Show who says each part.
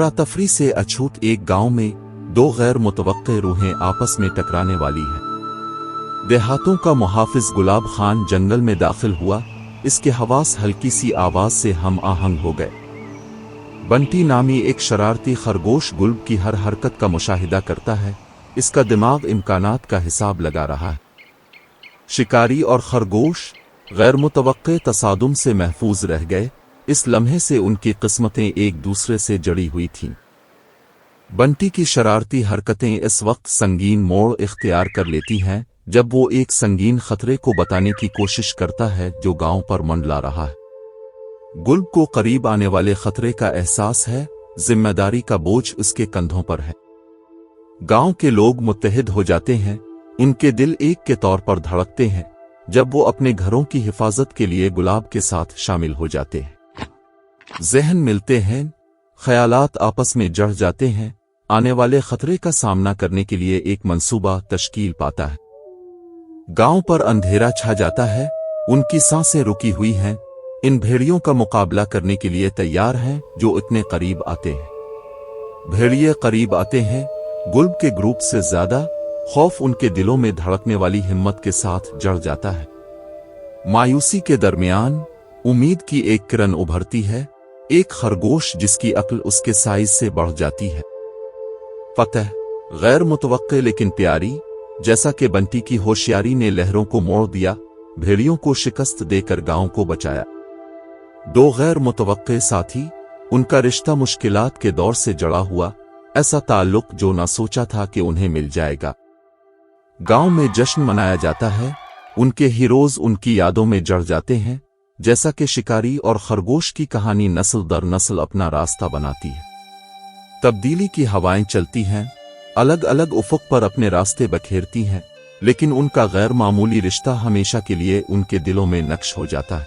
Speaker 1: तफरी से अछूत एक गांव में दो गैर मुतवक्के रूहें आपस में टकराने वाली हैं। देहातों का मुहाफिज गुलाब खान जंगल में दाखिल हुआ। इसके हवास हल्की सी आवाज से हम आहंग हो गए। बंटी नामी एक शरारती खरगोश गुल्ब की हर हरकत का मुशाहिदा करता है। इसका दिमाग इम्कानात का हिसाब लगा रहा है। शिकारी और खरगोश गैर मुतवक्के तसादुम से महफूज रह गए। इस लम्हे से उनकी किस्मतें एक दूसरे से जड़ी हुई थीं। बंटी की शरारती हरकतें इस वक्त संगीन मोड़ इख्तियार कर लेती हैं जब वो एक संगीन खतरे को बताने की कोशिश करता है जो गांव पर मंडला रहा है। गुल्ब को करीब आने वाले खतरे का एहसास है। जिम्मेदारी का बोझ उसके कंधों पर है। गांव के लोग मुत्तहिद हो जाते हैं। उनके दिल एक के तौर पर धड़कते हैं जब वो अपने घरों की हिफाजत के लिए गुलाब के साथ शामिल हो जाते हैं। ज़हन मिलते हैं, ख्यालात आपस में जड़ जाते हैं। आने वाले खतरे का सामना करने के लिए एक मंसूबा तश्कील पाता है। गांव पर अंधेरा छा जाता है। उनकी सांसें रुकी हुई हैं। इन भेड़ियों का मुकाबला करने के लिए तैयार हैं जो इतने करीब आते हैं। भेड़िए करीब आते हैं। गुल्ब के ग्रुप से ज्यादा खौफ उनके दिलों में धड़कने वाली हिम्मत के साथ जड़ जाता है। मायूसी के दरमियान उम्मीद की एक किरण उभरती है। एक खरगोश जिसकी अक्ल उसके साइज से बढ़ जाती है। फतह गैर मुतवक्के लेकिन प्यारी। जैसा कि बंटी की होशियारी ने लहरों को मोड़ दिया, भेड़ियों को शिकस्त देकर गांव को बचाया। दो गैर मुतवक्के साथी, उनका रिश्ता मुश्किलात के दौर से जड़ा हुआ। ऐसा ताल्लुक जो ना सोचा था कि उन्हें मिल जाएगा। गांव में जश्न मनाया जाता है। उनके हीरोज उनकी यादों में जड़ जाते हैं। जैसा कि शिकारी और खरगोश की कहानी नस्ल दर नस्ल अपना रास्ता बनाती है। तब्दीली की हवाएं चलती हैं, अलग अलग उफक पर अपने रास्ते बखेरती हैं, लेकिन उनका गैर मामूली रिश्ता हमेशा के लिए उनके दिलों में नक्श हो जाता है।